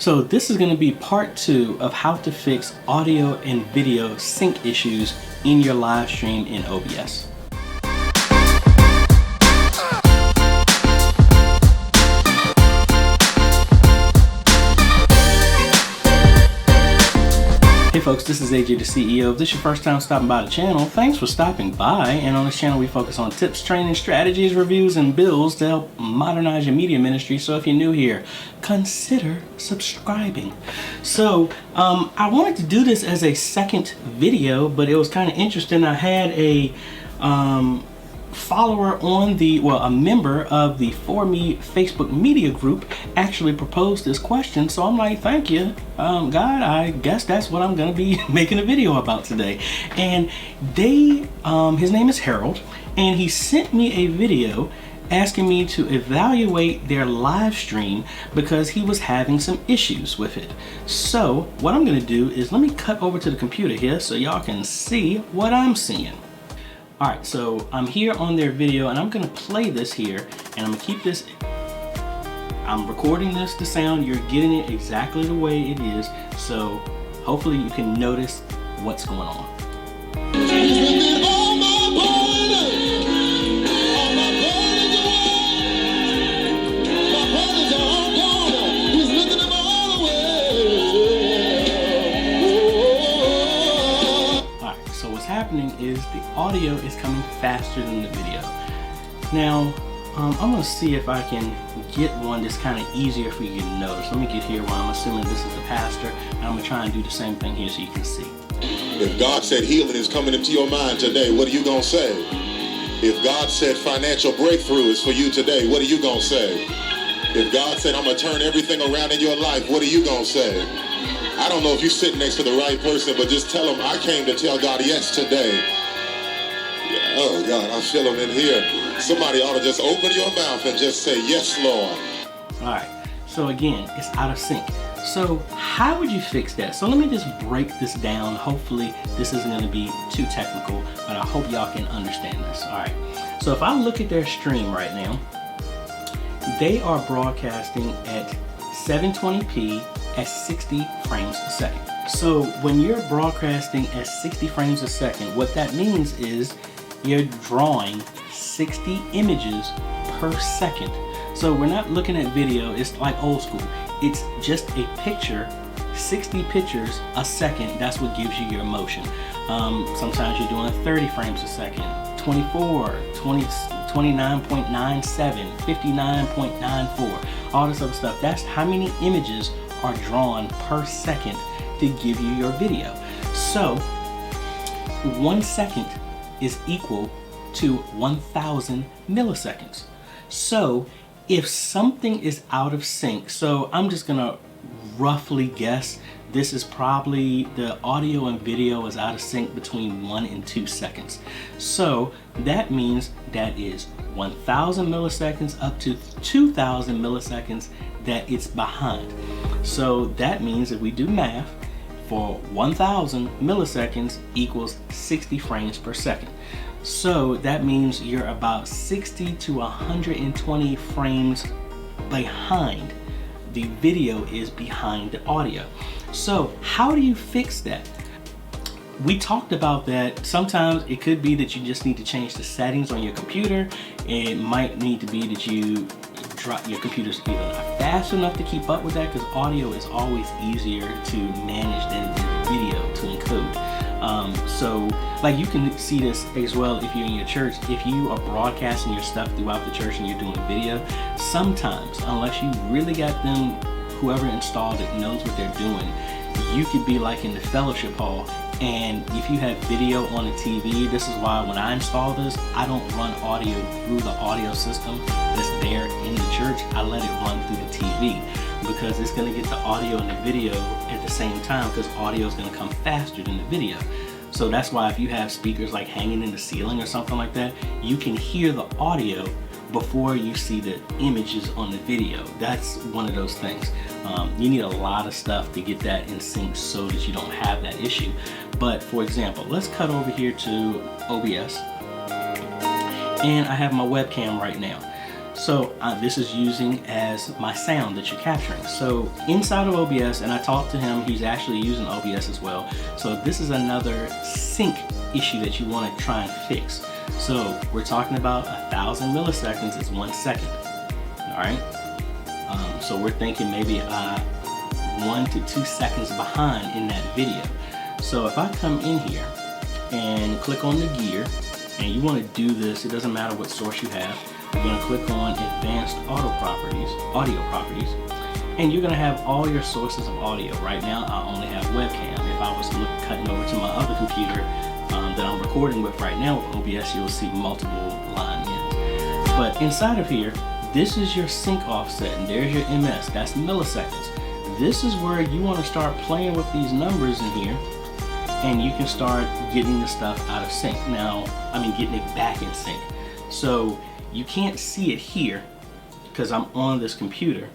So this is going to be part 2 of how to fix audio and video sync issues in your live stream in OBS. Hey folks, this is AJ the CEO. If this is your first time stopping by the channel, thanks for stopping by. And on this channel we focus on tips, training, strategies, reviews, and builds to help modernize your media ministry. So if you're new here, consider subscribing. So I wanted to do this as a second video, but it was kind of interesting. I had a follower on the, well, a member of the For Me Facebook media group actually proposed this question. So I'm like, thank you, God, I guess that's what I'm gonna be making a video about today. And they, his name is Harold, and he sent me a video asking me to evaluate their live stream because he was having some issues with it. So what I'm gonna do is, let me cut over to the computer here so y'all can see what I'm seeing. Alright, so I'm here on their video and I'm going to play this here, and I'm going to keep this, I'm recording this, the sound, you're getting it exactly the way it is, so hopefully you can notice what's going on. Happening is the audio is coming faster than the video. Now I'm gonna see if I can get one that's kind of easier for you to notice. Let me get here where I'm assuming this is the pastor, and I'm gonna try and do the same thing here so you can see. If God said healing is coming into your mind today, what are you gonna say? If God said financial breakthrough is for you today, what are you gonna say? If God said I'm gonna turn everything around in your life, what are you gonna say? I don't know if you're sitting next to the right person, but just tell them I came to tell God yes today. Yeah, oh God, I feel him in here. Somebody ought to just open your mouth and just say, yes, Lord. All right, so again, it's out of sync. So how would you fix that? So let me just break this down. Hopefully this isn't gonna be too technical, but I hope y'all can understand this. All right, so if I look at their stream right now, they are broadcasting at 720p at 60 frames a second. So when you're broadcasting at 60 frames a second, what that means is you're drawing 60 images per second. So we're not looking at video, it's like old school. It's just a picture, 60 pictures a second, that's what gives you your emotion. Sometimes you're doing 30 frames a second, 24, 20, 29.97, 59.94, all this other stuff. That's how many images are drawn per second to give you your video. So 1 second is equal to 1,000 milliseconds. So if something is out of sync, so I'm just gonna roughly guess this is probably, the audio and video is out of sync between 1 and 2 seconds. So that means that is 1,000 milliseconds up to 2,000 milliseconds that it's behind. So that means if we do math, for 1,000 milliseconds equals 60 frames per second. So that means you're about 60 to 120 frames behind. The video is behind the audio. So how do you fix that? We talked about that. Sometimes it could be that you just need to change the settings on your computer. It might need to be that you drop your computer's either not fast enough to keep up with that, because audio is always easier to manage than video to encode. So like you can see this as well if you're in your church. If you are broadcasting your stuff throughout the church and you're doing video, sometimes, unless you really got them, whoever installed it knows what they're doing, you could be like in the fellowship hall, and if you have video on the TV, this is why when I install this, I don't run audio through the audio system that's there in the church. I let it run through the TV because it's going to get the audio and the video at the same time, because audio is going to come faster than the video. So that's why if you have speakers like hanging in the ceiling or something like that, you can hear the audio before you see the images on the video. That's one of those things. You need a lot of stuff to get that in sync so that you don't have that issue. But for example, let's cut over here to OBS, and I have my webcam right now. So this is using as my sound that you're capturing. So inside of OBS, and I talked to him, he's actually using OBS as well. So this is another sync issue that you want to try and fix. So we're talking about 1,000 milliseconds is 1 second. All right. So we're thinking maybe 1 to 2 seconds behind in that video. So if I come in here and click on the gear, and you want to do this, it doesn't matter what source you have. You're going to click on Advanced Audio Properties, and you're going to have all your sources of audio. Right now, I only have webcam. If I was cutting over to my other computer that I'm recording with right now with OBS, you'll see multiple line ins. But inside of here, this is your sync offset, and there's your MS. That's milliseconds. This is where you want to start playing with these numbers in here, and you can start getting the stuff out of sync. Now, getting it back in sync. So you can't see it here because I'm on this computer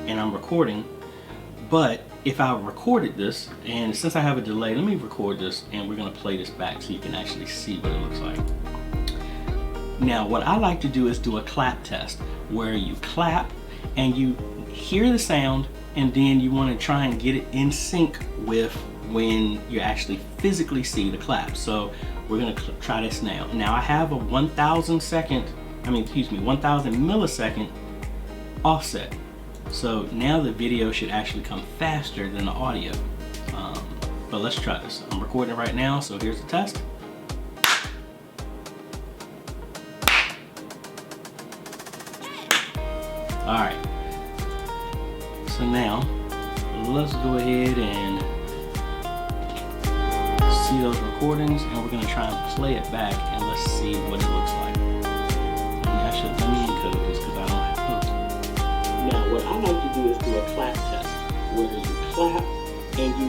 and I'm recording. But if I recorded this, and since I have a delay, let me record this and we're gonna play this back so you can actually see what it looks like. Now, what I like to do is do a clap test where you clap and you hear the sound, and then you want to try and get it in sync with when you actually physically see the clap. So we're going to try this now. Now I have a 1,000 millisecond offset. So now the video should actually come faster than the audio. But let's try this. I'm recording right now, so here's the test. All right. So now, let's go ahead and see those recordings, and we're going to try and play it back, and let's see what it looks like. Let me encode this because I don't have those. Now, what I like to do is do a clap test, where you clap and you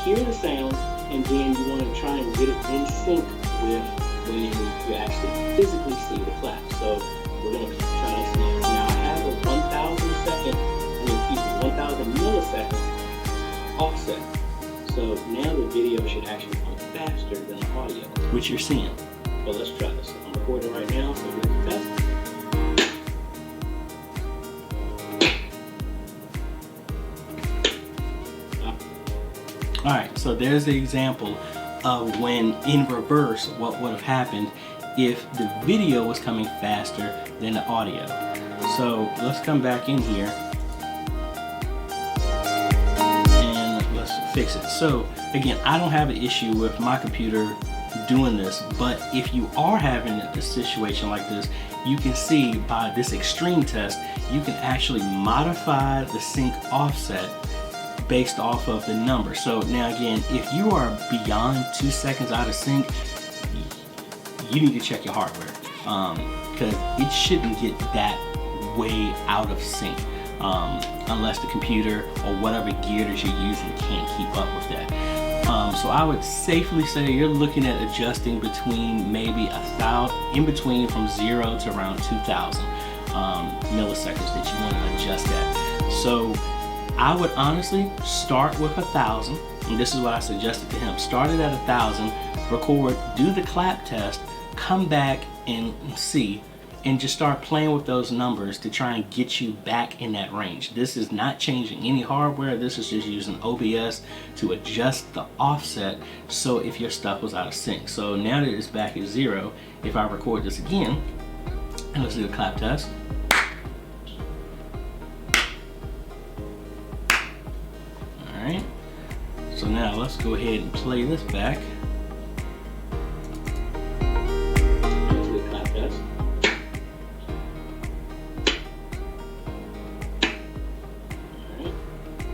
hear the sound, and then you want to try and get it in sync with when you actually physically see the clap. So we're going to try this now. Now, I have a 1,000 millisecond offset. So now the video should actually come faster than the audio, which you're seeing. But let's try this. I'm recording right now, so here's the test. All right, so there's the example of when in reverse, what would have happened if the video was coming faster than the audio. So let's come back in here and let's fix it. So again, I don't have an issue with my computer doing this, but if you are having a situation like this, you can see by this extreme test, you can actually modify the sync offset based off of the number. So now again, if you are beyond 2 seconds out of sync, you need to check your hardware, because it shouldn't get that way out of sync unless the computer or whatever gear that you're using can't keep up with that. So I would safely say you're looking at adjusting between maybe 1,000, in between from 0 to around 2,000 milliseconds that you want to adjust that. So I would honestly start with 1,000, and this is what I suggested to him. Start it at 1,000, record, do the clap test, come back and see, and just start playing with those numbers to try and get you back in that range. This is not changing any hardware. This is just using OBS to adjust the offset so if your stuff was out of sync. So now that it's back at 0, if I record this again, and let's do a clap test. All right. So now let's go ahead and play this back.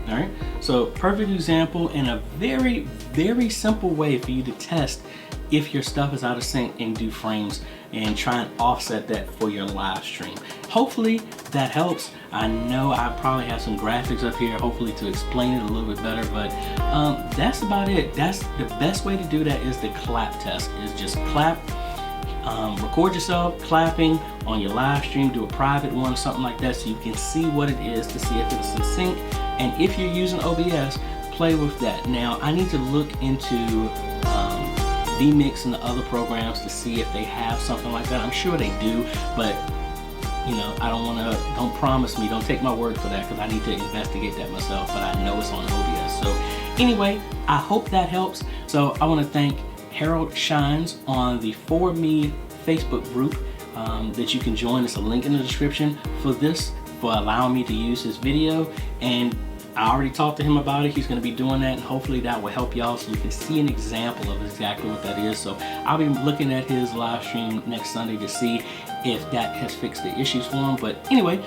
Alright, so perfect example and a very, very simple way for you to test if your stuff is out of sync and do frames and try and offset that for your live stream. Hopefully that helps. I know I probably have some graphics up here, hopefully to explain it a little bit better, but that's about it. That's the best way to do that is the clap test, is just clap. Record yourself clapping on your live stream, do a private one, something like that, so you can see what it is to see if it's in sync. And if you're using OBS, play with that. Now, I need to look into VMix and the other programs to see if they have something like that. I'm sure they do, but you know, don't promise me, don't take my word for that, because I need to investigate that myself, but I know it's on OBS. So anyway, I hope that helps. So I want to thank Harold Shines on the For Me Facebook group that you can join. There's a link in the description for allowing me to use his video, and I already talked to him about it. He's going to be doing that, and hopefully that will help y'all so you can see an example of exactly what that is. So I'll be looking at his live stream next Sunday to see if that has fixed the issues for him. But anyway,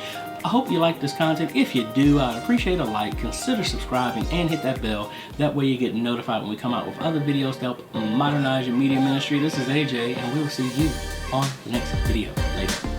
I hope you like this content. If you do, I'd appreciate a like, consider subscribing, and hit that bell. That way you get notified when we come out with other videos to help modernize your media ministry. This is AJ, and we will see you on the next video. Later.